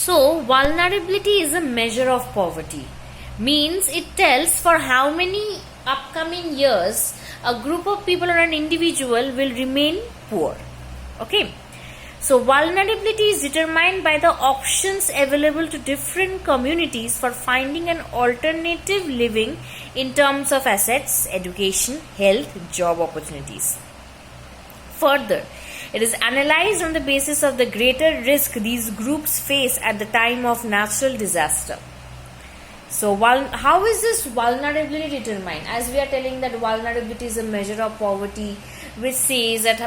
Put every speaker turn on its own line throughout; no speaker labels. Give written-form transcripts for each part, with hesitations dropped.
So, vulnerability is a measure of poverty. Means it tells for how many upcoming years a group of people or an individual will remain poor. Okay. So, vulnerability is determined by the options available to different communities for finding an alternative living in terms of assets, education, health, job opportunities. Further, it is analyzed on the basis of the greater risk these groups face at the time of natural disaster. So, how is this vulnerability determined? As we are telling that vulnerability is a measure of poverty, which says that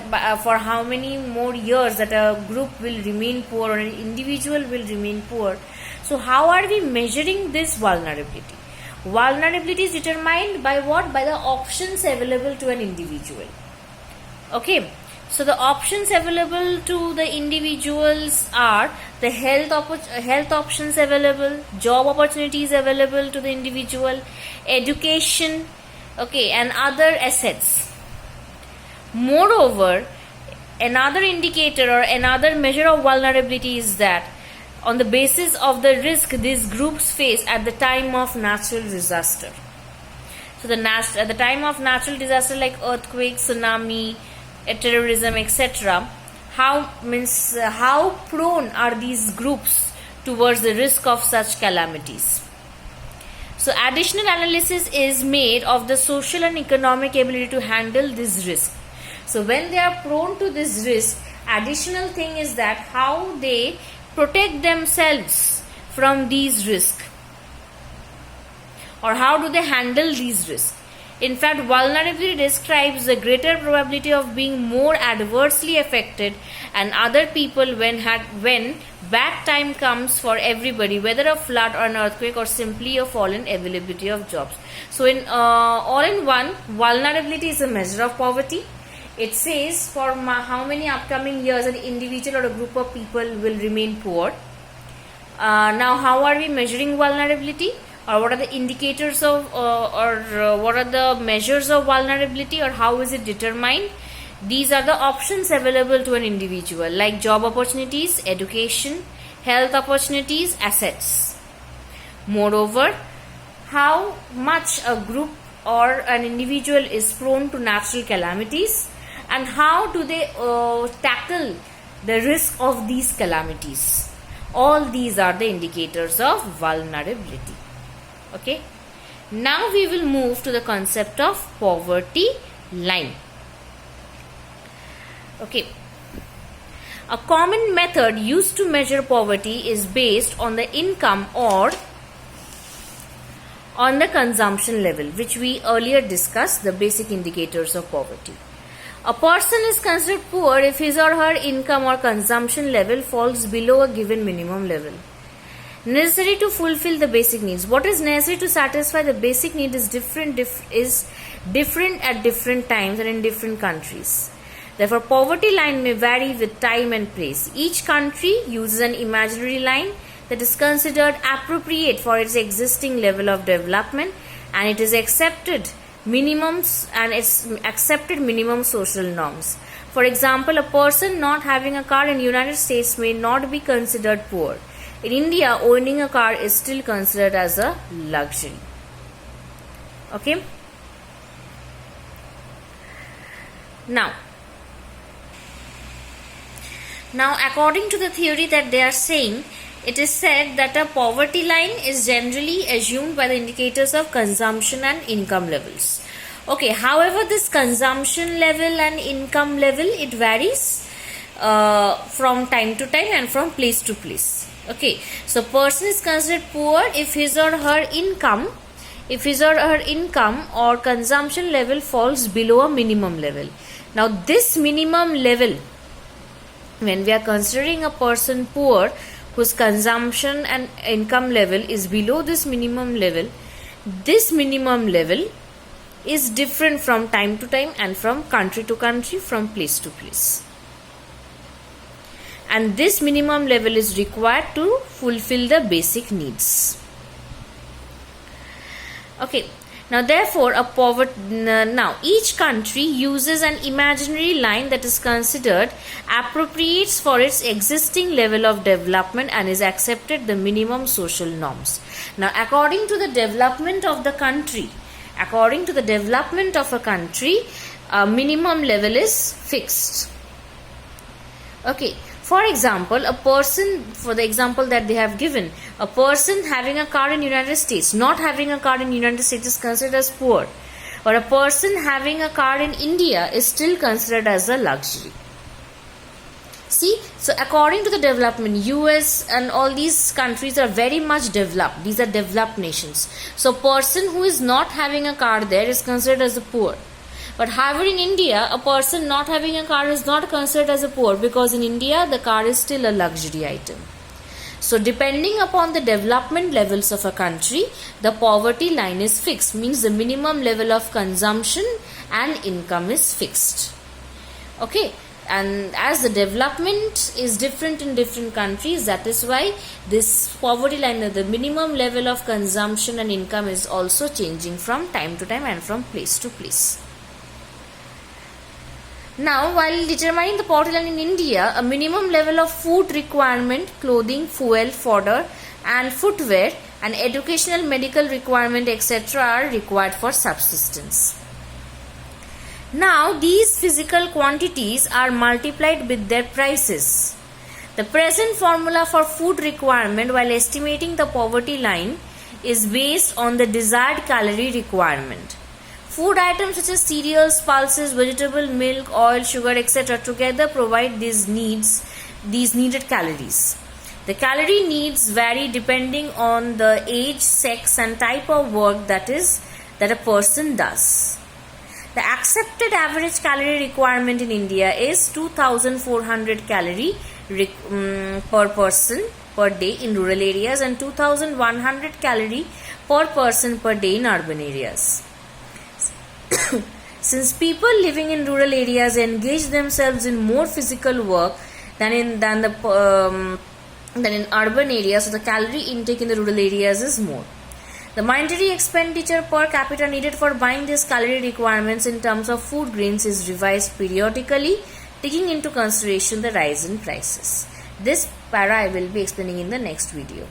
for how many more years that a group will remain poor or an individual will remain poor. So, how are we measuring this vulnerability? Vulnerability is determined by what? By the options available to an individual. Okay. So the options available to the individuals are the health options available, job opportunities available to the individual, education, okay, and other assets. Moreover, another indicator or another measure of vulnerability is that on the basis of the risk these groups face at the time of natural disaster. So at the time of natural disaster like earthquake, tsunami, terrorism, etc., how prone are these groups towards the risk of such calamities. So additional analysis is made of the social and economic ability to handle this risk. So when they are prone to this risk, additional thing is that how they protect themselves from these risks, or how do they handle these risks. In fact, vulnerability describes the greater probability of being more adversely affected and other people when bad time comes for everybody, whether a flood or an earthquake or simply a fall in availability of jobs. So, in all in one, vulnerability is a measure of poverty. It says for how many upcoming years an individual or a group of people will remain poor. Now, how are we measuring vulnerability? Or what are the indicators of what are the measures of vulnerability, or how is it determined? These are the options available to an individual like job opportunities, education, health opportunities, assets. Moreover, how much a group or an individual is prone to natural calamities and how do they tackle the risk of these calamities. All these are the indicators of vulnerability. Okay, now we will move to the concept of poverty line. Okay, a common method used to measure poverty is based on the income or on the consumption level, which we earlier discussed, the basic indicators of poverty. A person is considered poor if his or her income or consumption level falls below a given minimum level. Necessary to fulfill the basic needs. What is necessary to satisfy the basic need is different at different times and in different countries. Therefore, poverty line may vary with time and place. Each country uses an imaginary line that is considered appropriate for its existing level of development and it is accepted minimum social norms. For example, a person not having a car in the United States may not be considered poor. In India, owning a car is still considered as a luxury. Okay. Now, according to the theory that they are saying, it is said that a poverty line is generally assumed by the indicators of consumption and income levels. Okay, however, this consumption level and income level, it varies from time to time and from place to place. Okay, so person is considered poor if his or her income or consumption level falls below a minimum level. Now, this minimum level, when we are considering a person poor whose consumption and income level is below this minimum level is different from time to time and from country to country, from place to place. And this minimum level is required to fulfill the basic needs. Okay, Now, therefore, now each country uses an imaginary line that is considered appropriate for its existing level of development and is accepted the minimum social norms. Now, according to the development of the country, a minimum level is fixed. Okay. For example, for the example that they have given, a person having a car in United States, not having a car in United States is considered as poor. Or a person having a car in India is still considered as a luxury. See, so according to the development, US and all these countries are very much developed. These are developed nations. So a person who is not having a car there is considered as a poor. But however, in India, a person not having a car is not considered as a poor, because in India, the car is still a luxury item. So, depending upon the development levels of a country, the poverty line is fixed, means the minimum level of consumption and income is fixed. Okay, and as the development is different in different countries, that is why this poverty line, the minimum level of consumption and income, is also changing from time to time and from place to place. Now, while determining the poverty line in India, a minimum level of food requirement, clothing, fuel, fodder and footwear, and educational, medical requirement, etc. are required for subsistence. Now, these physical quantities are multiplied with their prices. The present formula for food requirement while estimating the poverty line is based on the desired calorie requirement. Food items such as cereals, pulses, vegetable, milk, oil, sugar, etc. together provide these needed calories. The calorie needs vary depending on the age, sex and type of work that a person does. The accepted average calorie requirement in India is 2400 calorie per person per day in rural areas and 2100 calorie per person per day in urban areas. Since people living in rural areas engage themselves in more physical work than in urban areas, so the calorie intake in the rural areas is more. The monetary expenditure per capita needed for buying these calorie requirements in terms of food grains is revised periodically, taking into consideration the rise in prices. This para I will be explaining in the next video.